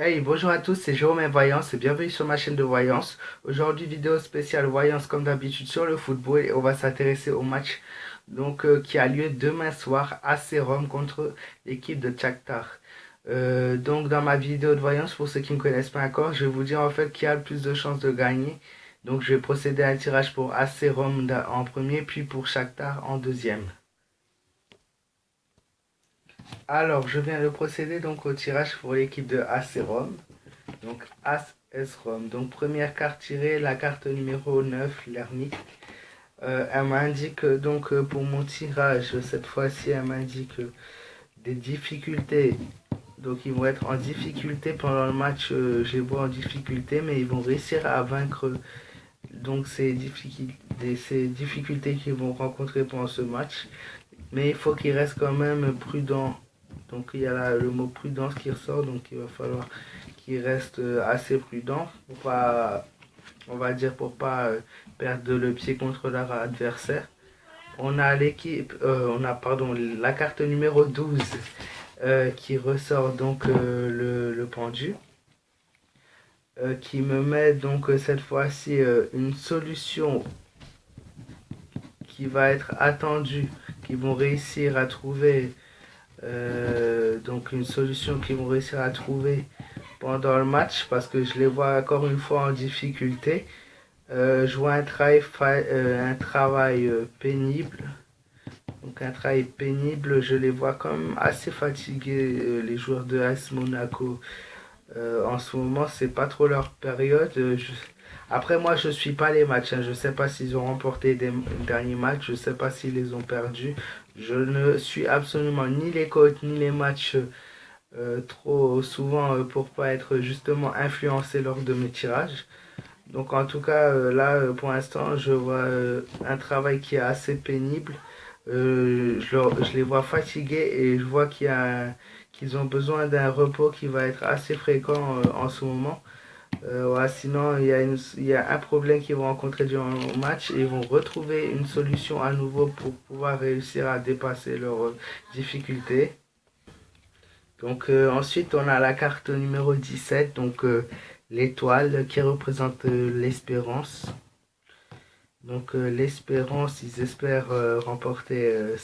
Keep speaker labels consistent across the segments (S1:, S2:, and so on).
S1: Hey, bonjour à tous, c'est Jérôme et Voyance et bienvenue sur ma chaîne de Voyance. Aujourd'hui, vidéo spéciale Voyance comme d'habitude sur le football et on va s'intéresser au match qui a lieu demain soir à Rome contre l'équipe de Shakhtar. Dans ma vidéo de Voyance, pour ceux qui ne me connaissent pas encore, je vais vous dire en fait qui a le plus de chances de gagner. Donc je vais procéder à un tirage pour AC Rome en premier puis pour Shakhtar en deuxième. Alors, je viens de procéder donc au tirage pour l'équipe de AC Rome. Donc As S Rome. Donc première carte tirée, la carte numéro 9, l'ermite. Elle m'indique pour mon tirage, cette fois-ci elle m'indique des difficultés. Donc ils vont être en difficulté pendant le match, je les vois en difficulté, mais ils vont réussir à vaincre donc ces difficultés qu'ils vont rencontrer pendant ce match. Mais il faut qu'ils restent quand même prudents. Donc il y a là le mot prudence qui ressort, donc il va falloir qu'ils restent assez prudents pour pas, on va dire pour pas perdre le pied contre leur adversaire. On a la carte numéro 12 qui ressort le pendu, qui me met donc cette fois-ci une solution qui va être attendue, qui vont réussir à trouver donc une solution qu'ils vont réussir à trouver pendant le match parce que je les vois encore une fois en difficulté. Je vois un travail pénible. Donc un travail pénible, je les vois quand même assez fatigués, les joueurs de AS Monaco. En ce moment, c'est pas trop leur période. Après, moi, je suis pas les matchs, hein. Je sais pas s'ils ont remporté des derniers matchs. Je sais pas s'ils les ont perdus. Je ne suis absolument ni les coachs ni les matchs trop souvent pour pas être justement influencé lors de mes tirages. Donc en tout cas, là, pour l'instant, je vois un travail qui est assez pénible. Je les vois fatigués et je vois qu'ils ont besoin d'un repos qui va être assez fréquent en ce moment. Ouais, sinon, il y a un problème qu'ils vont rencontrer durant le match et ils vont retrouver une solution à nouveau pour pouvoir réussir à dépasser leurs difficultés. Donc ensuite, on a la carte numéro 17, l'étoile qui représente l'espérance. Donc l'espérance, ils espèrent remporter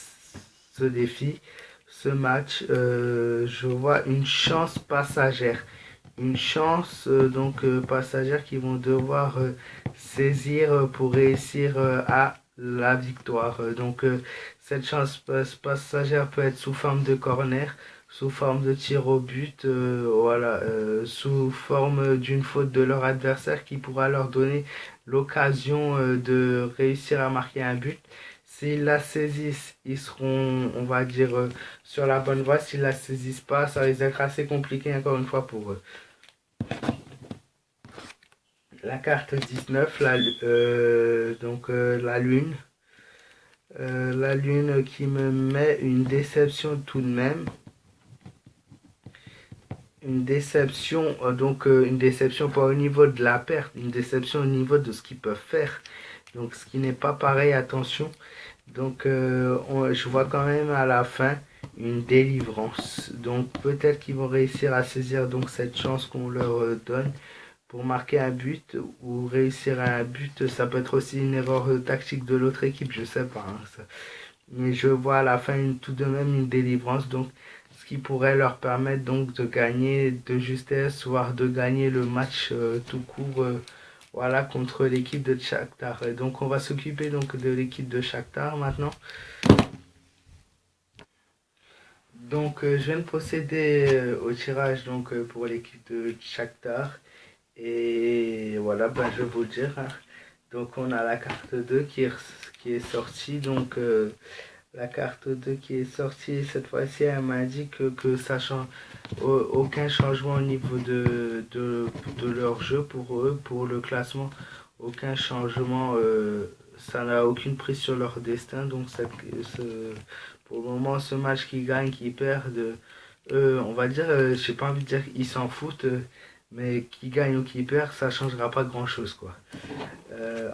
S1: ce défi, ce match. Je vois une chance passagère. Une chance passagère qu'ils vont devoir saisir pour réussir à la victoire. Cette chance passagère peut être sous forme de corner, sous forme de tir au but, sous forme d'une faute de leur adversaire qui pourra leur donner l'occasion de réussir à marquer un but. S'ils la saisissent, ils seront, on va dire, sur la bonne voie. S'ils la saisissent pas, ça risque d'être assez compliqué encore une fois pour eux. La carte 19, la lune. La lune qui me met une déception tout de même. Une déception, une déception pas au niveau de la perte, une déception au niveau de ce qu'ils peuvent faire. Donc ce qui n'est pas pareil, attention. Je vois quand même à la fin une délivrance. Donc peut-être qu'ils vont réussir à saisir donc cette chance qu'on leur donne pour marquer un but ou réussir un but. Ça peut être aussi une erreur tactique de l'autre équipe, je sais pas, hein, ça. Mais je vois à la fin tout de même une délivrance, donc ce qui pourrait leur permettre donc de gagner de justesse, voire de gagner le match tout court, voilà, contre l'équipe de Shakhtar. Et donc on va s'occuper donc de l'équipe de Shakhtar maintenant. Donc je viens de procéder au tirage pour l'équipe de Shakhtar. Et voilà, ben, je vais vous le dire, hein. Donc on a la carte 2 qui est sortie. La carte 2 qui est sortie, cette fois-ci, elle m'indique que ça change aucun changement au niveau de leur jeu pour eux, pour le classement. Aucun changement, ça n'a aucune prise sur leur destin. Pour le moment, ce match qui gagne, qui perd, on va dire, j'ai pas envie de dire qu'ils s'en foutent, mais qui gagne ou qui perd, ça changera pas grand-chose, quoi.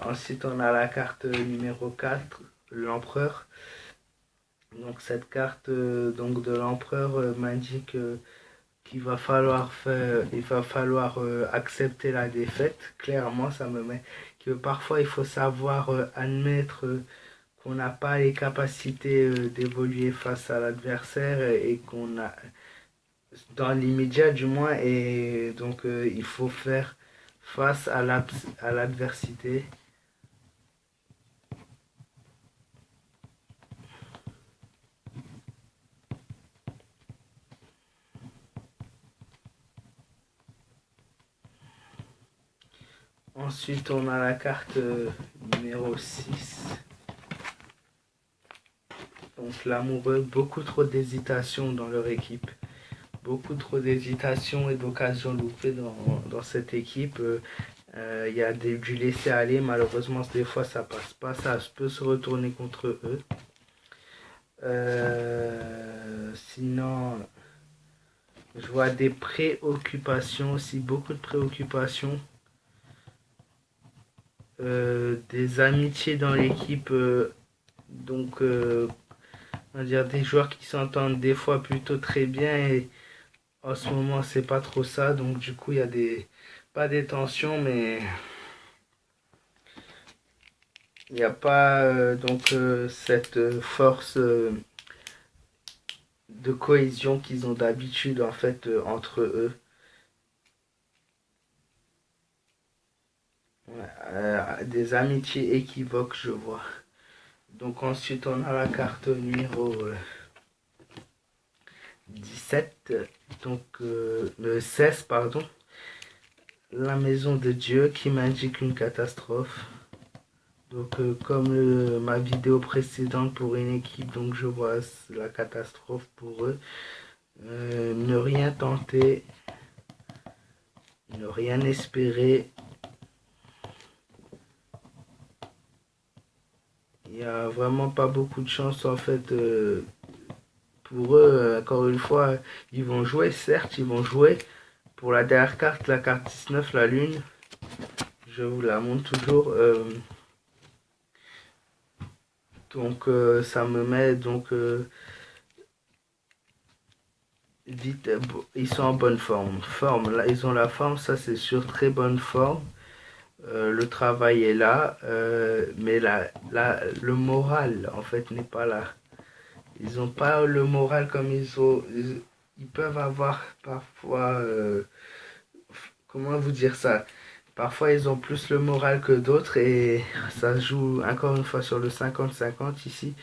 S1: Ensuite, on a la carte numéro 4, l'empereur. Donc cette carte de l'empereur m'indique qu'il va falloir faire, il va falloir accepter la défaite. Clairement, ça me met que parfois il faut savoir admettre qu'on n'a pas les capacités d'évoluer face à l'adversaire et qu'on a dans l'immédiat du moins, et donc il faut faire face à l'adversité. Ensuite, on a la carte numéro 6. Donc l'amoureux, beaucoup trop d'hésitation dans leur équipe. Beaucoup trop d'hésitation et d'occasions loupées dans cette équipe. Il y a du laisser aller. Malheureusement, des fois, ça passe pas. Ça peut se retourner contre eux. Sinon, je vois des préoccupations aussi. Beaucoup de préoccupations. Des amitiés dans l'équipe. Donc, on va dire des joueurs qui s'entendent des fois plutôt très bien et en ce moment c'est pas trop ça, donc du coup il y a pas des tensions, mais il n'y a pas cette force de cohésion qu'ils ont d'habitude en fait entre eux. Ouais, des amitiés équivoques, je vois. Donc ensuite on a la carte numéro 17, donc le 16 pardon, la maison de Dieu qui m'indique une catastrophe. Donc comme ma vidéo précédente pour une équipe, donc je vois la catastrophe pour eux. Ne rien tenter, ne rien espérer. Il n'y a vraiment pas beaucoup de chance en fait pour eux. Encore une fois, ils vont jouer, certes, ils vont jouer. Pour la dernière carte, la carte 19, la lune, je vous la montre toujours. Donc ça me met donc vite, ils sont en bonne forme. Là, ils ont la forme, ça c'est sûr, très bonne forme. Le travail est là, mais le moral en fait n'est pas là. Ils n'ont pas le moral comme ils peuvent avoir parfois. Comment vous dire ça? Parfois ils ont plus le moral que d'autres et ça joue encore une fois sur le 50-50 ici.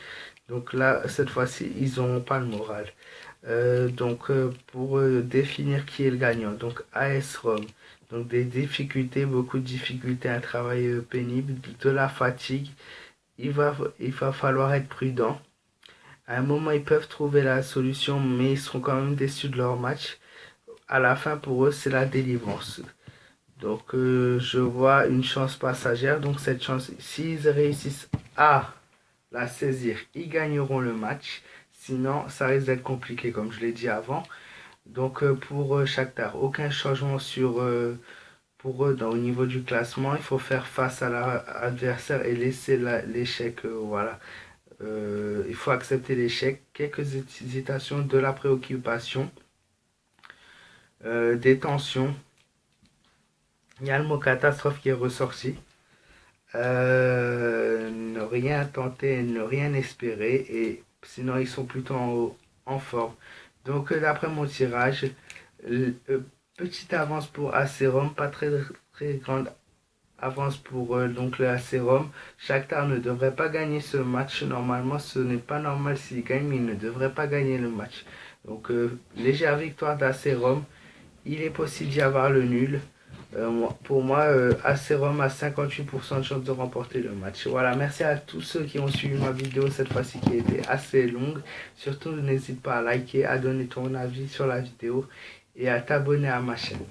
S1: Donc là, cette fois-ci, ils n'ont pas le moral. Pour définir qui est le gagnant, donc AS Rome, donc des difficultés, beaucoup de difficultés, un travail pénible, de la fatigue, il va falloir être prudent. À un moment, ils peuvent trouver la solution, mais ils seront quand même déçus de leur match. À la fin, pour eux, c'est la délivrance. Donc, je vois une chance passagère. Donc, cette chance, s'ils réussissent à la saisir, ils gagneront le match. Sinon, ça risque d'être compliqué, comme je l'ai dit avant. Donc, pour Shakhtar, aucun changement pour eux au niveau du classement. Il faut faire face à l'adversaire et laisser l'échec. Voilà. Il faut accepter l'échec. Quelques hésitations, de la préoccupation, des tensions. Il y a le mot catastrophe qui est ressorti. Ne rien tenter, ne rien espérer, et sinon ils sont plutôt en forme. Donc d'après mon tirage, petite avance pour AC Rome, pas très grande avance pour donc le AC Rome. Shakhtar ne devrait pas gagner ce match. Normalement, ce n'est pas normal s'il gagne, mais il ne devrait pas gagner le match. Donc légère victoire d'AC Rome. Il est possible d'y avoir le nul. Pour moi, AC Rome a 58% de chance de remporter le match. Voilà, merci à tous ceux qui ont suivi ma vidéo cette fois-ci qui était assez longue. Surtout, n'hésite pas à liker, à donner ton avis sur la vidéo et à t'abonner à ma chaîne.